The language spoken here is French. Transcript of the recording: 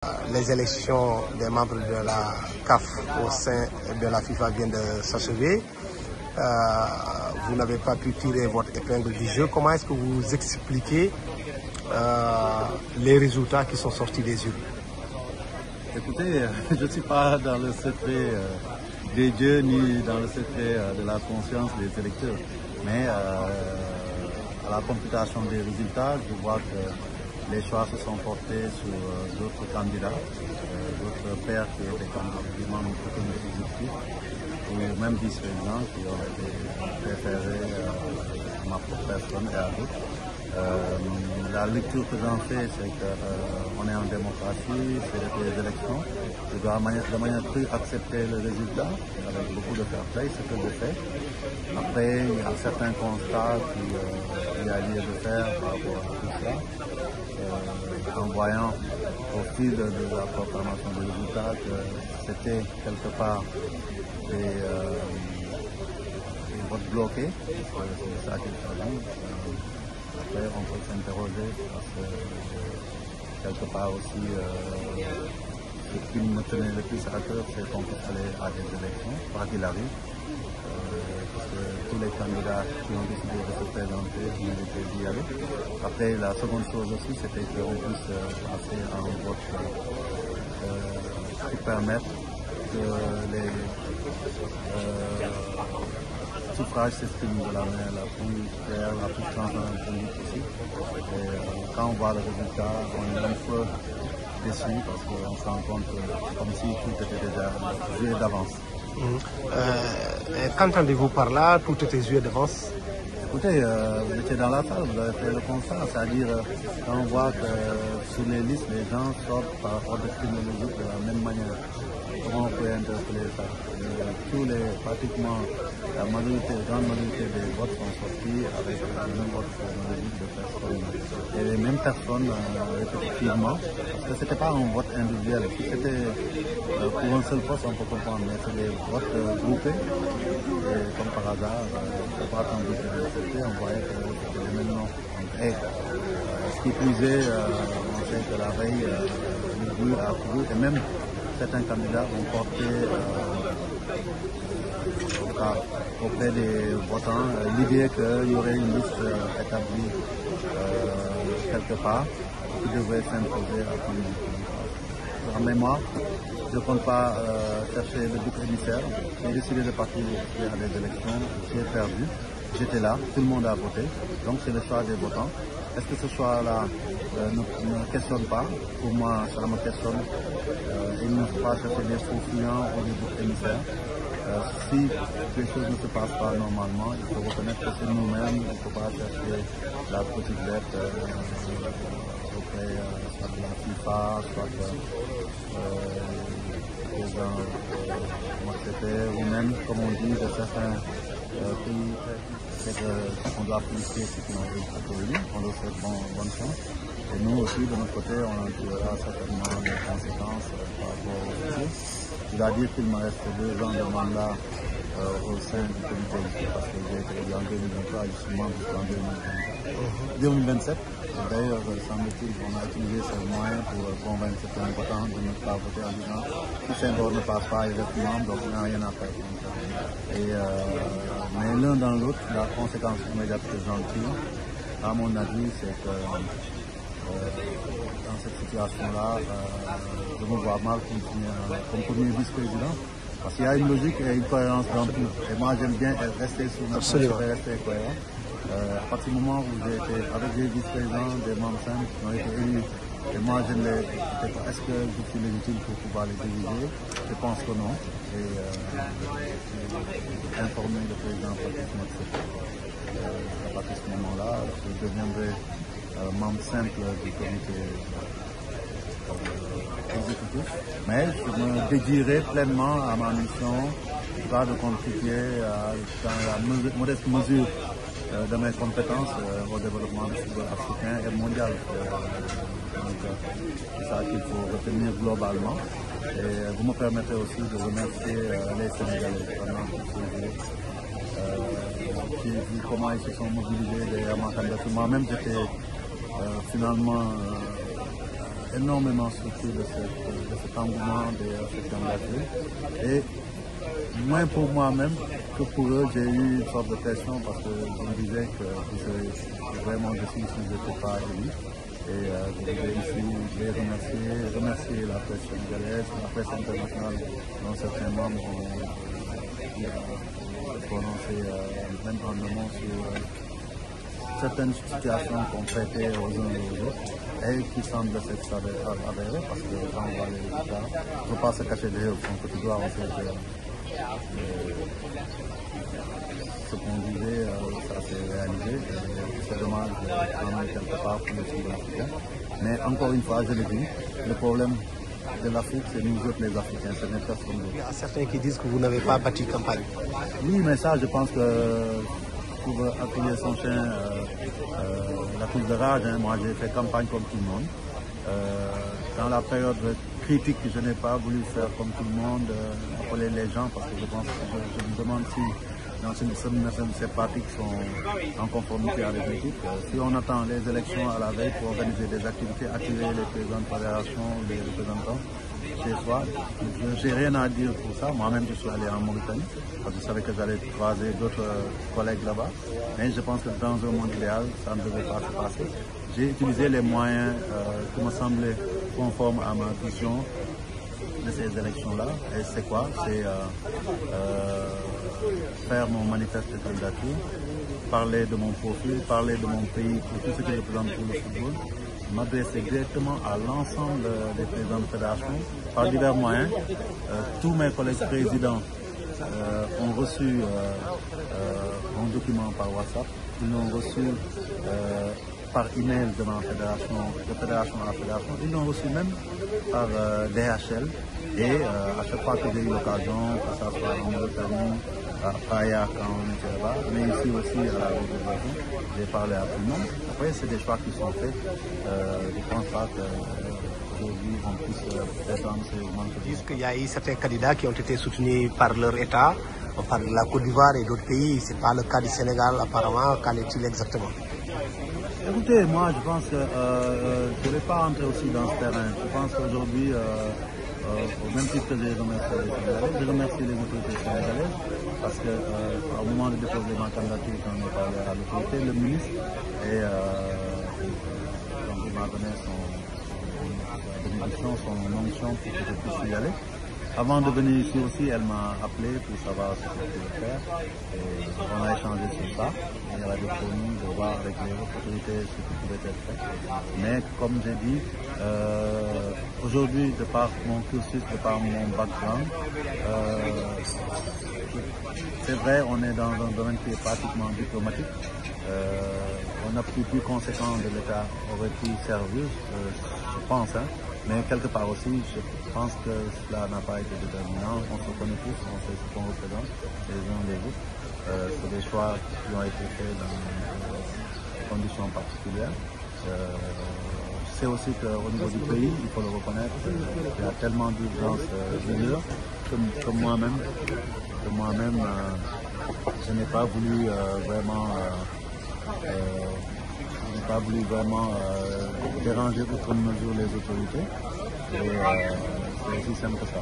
Les élections des membres de la CAF au sein de la FIFA viennent de s'achever. Vous n'avez pas pu tirer votre épingle du jeu. Comment est-ce que vous expliquez les résultats qui sont sortis des urnes? Écoutez, je ne suis pas dans le secret des dieux ni dans le secret de la conscience des électeurs. Mais à la computation des résultats, je vois que les choix se sont portés sur d'autres candidats, d'autres pairs qui étaient candidats membres du comité exécutif, ou même vice-présidents qui ont été préférés à ma propre personne et à d'autres. La lecture que j'en fais, c'est qu'on est en démocratie, c'est des élections. Je dois de manière crue accepter le résultat avec beaucoup de fair play, ce que je fais. Après, il y a certains constats qu'il y a lieu de faire par rapport à tout cela. En voyant au fil de la proclamation des résultats que c'était quelque part des votes bloqués, c'est ça qu'il s'agit. Après, on peut s'interroger parce que quelque part aussi, ce qui me tenait le plus à cœur, c'est qu'on puisse aller à des élections, quoi qu'il arrive. Parce que tous les candidats qui ont décidé de se présenter méritaient d'y aller. Après, la seconde chose aussi, c'était qu'on puisse passer à un vote qui permette que les suffrages s'expriment de la manière la plus claire, la plus transparente possible. Et quand on voit le résultat, on est un peu déçu parce qu'on se rend compte comme si tout était déjà joué d'avance. Qu'entendez-vous par là? Tout était joué d'avance? Écoutez, vous étiez dans la salle, vous avez fait le constat, c'est-à-dire quand on voit que sur les listes, les gens sortent par ordre chronologique de la même manière. Comment on peut interpeller ça? Pratiquement la grande majorité des votes sont sortis avec le même ordre chronologique de personnes. Et les mêmes personnes, répétitivement, parce que ce n'était pas un vote individuel. Si c'était pour un seul poste, on peut comprendre, mais c'est des votes groupés. Et comme par hasard, on pas attendu que on voyait que c'était les mêmes noms. Et ce qui plus est, on sait que la veille, le bruit a couru et même certains candidats ont porté auprès des votants l'idée qu'il y aurait une liste établie quelque part qui devrait s'imposer à tout le monde. En mémoire, je ne compte pas chercher le bouc émissaire. J'ai décidé de partir à des élections, j'ai perdu. J'étais là, tout le monde a voté, donc c'est le choix des votants. Est-ce que ce choix-là ne me questionne pas? Pour moi, ça me questionne. Il ne faut pas chercher des faux clients ou des boucs émissaires. Si les choses ne se passent pas normalement, il faut reconnaître que c'est nous-mêmes, il ne faut pas chercher la petite bête auprès soit de la FIFA, soit des gens ou même, comme on dit, de certains pays, on doit appliquer ce qui ont été proposés, on leur souhaite bonne chance. Et nous aussi, de notre côté, on en tirera certainement des conséquences par rapport au futur. Je dois dire qu'il me reste 2 ans de mandat au sein du comité exécutif parce que j'ai été élu en 2023 et je suis membre jusqu'en 2027. D'ailleurs, semble-t-il qu'on a utilisé ce moyen pour convaincre certains votants de ne pas voter en disant si Saint-Bord ne passe pas, il reste membre, donc il n'y a rien à faire. Mais l'un dans l'autre, la conséquence immédiate que j'en tire, à mon avis, c'est que dans cette situation-là, je me vois mal continuer comme premier vice-président. Parce qu'il y a une logique et une cohérence dans tout. Et moi, j'aime bien rester sur notre position et rester cohérent. À partir du moment où j'ai été avec des vice-présidents, des membres simples qui ont été élus, et moi, je ne les. Est-ce que je suis légitime pour pouvoir les diriger? Je pense que non. Et j'ai informé le président Patrice Mathieu. À partir de ce moment-là, je deviendrai membre simple du comité exécutif, mais je me dédierai pleinement à ma mission, pas de contribuer dans la modeste mesure de mes compétences au développement du football africain et mondial. C'est ça qu'il faut retenir globalement. Et vous me permettez aussi de remercier les Sénégalais pendant tous ces jours. J'ai vu comment ils se sont mobilisés derrière ma candidature. Moi-même, j'étais finalement énormément surpris de cet engouement de cette candidature. Et moins pour moi-même que pour eux, j'ai eu une sorte de pression parce que je me disais que vraiment je suis si je n'étais pas élu. Et je voulais ici les remercier la presse sénégalaise, la presse internationale, dont certains membres ont prononcé même en amont sur certaines situations qu'on traitait aux uns et aux autres et qui semblent s'être avérées parce que quand on voit les résultats, il ne faut pas se cacher derrière son petit doigt, on sait que ce qu'on disait, ça s'est réalisé. C'est dommage quand même quelque part pour le Sud-Africain. Mais encore une fois, je le dis, le problème de l'Afrique, c'est nous autres les Africains, ce n'est personne d'autre. Il y a certains qui disent que vous n'avez pas bâti campagne. Oui, mais ça, je pense que pour accueillir son chien, la couche de rage, hein, moi j'ai fait campagne comme tout le monde. Dans la période critique, je n'ai pas voulu faire comme tout le monde, appeler les gens, parce que je pense que je me demande si dans ces partis qui sont en conformité avec l'équipe, si on attend les élections à la veille pour organiser des activités, attirer les présidents de fédération ou les représentants chez soi, je n'ai rien à dire pour ça. Moi-même, je suis allé en Mauritanie, parce que je savais que j'allais croiser d'autres collègues là-bas. Mais je pense que dans un monde idéal, ça ne devait pas se passer. J'ai utilisé les moyens qui me semblaient conformes à ma vision de ces élections-là. Et c'est quoi? C'est faire mon manifeste de candidature, parler de mon profil, parler de mon pays pour tout ce qui représente pour le football, m'adresser directement à l'ensemble des présidents de fédération par divers moyens. Tous mes collègues présidents ont reçu mon document par WhatsApp, ils l'ont reçu par email de ma fédération, de fédération à fédération, ils l'ont reçu même par DHL. Et à chaque fois que j'ai eu l'occasion, que ce soit en Mauritanie, à Praia quand on était là-bas, mais ici aussi à la région, j'ai parlé à tout le monde. Après, c'est des choix qui sont faits. Je ne pense pas qu'aujourd'hui on puisse défendre ces manques. Ils disent qu'il y a eu certains candidats qui ont été soutenus par leur État. On parle de la Côte d'Ivoire et d'autres pays. Ce n'est pas le cas du Sénégal apparemment. Qu'en est-il exactement? Écoutez, moi je pense que je ne vais pas entrer aussi dans ce terrain. Je pense qu'aujourd'hui, au même titre que j'ai remercié les Sénégalais, je remercie les autorités sénégalaises parce qu'au moment de déposer ma candidature, quand on est parlé à l'autorité, le ministre et donc il m'a donné son bénédiction, son onction pour que je puisse y aller. Avant de venir ici aussi, elle m'a appelé pour savoir ce que je pouvais faire. Et on a échangé sur ça. Il a promis de voir avec les autorités ce qui pouvait être fait. Mais comme j'ai dit, aujourd'hui, de par mon cursus, de par mon background, c'est vrai, on est dans un domaine qui est pratiquement diplomatique. Un appui plus conséquent de l'État aurait pu servir, je pense. Hein. Mais quelque part aussi, je pense que cela n'a pas été déterminant. On se connaît tous, on sait ce qu'on représente les uns les autres. C'est des choix qui ont été faits dans des conditions particulières. C'est aussi qu'au niveau du pays, il faut le reconnaître, il y a tellement d'urgence de l'heure que moi-même, je n'ai pas voulu vraiment déranger outre mesure les autorités. Et c'est aussi simple que ça.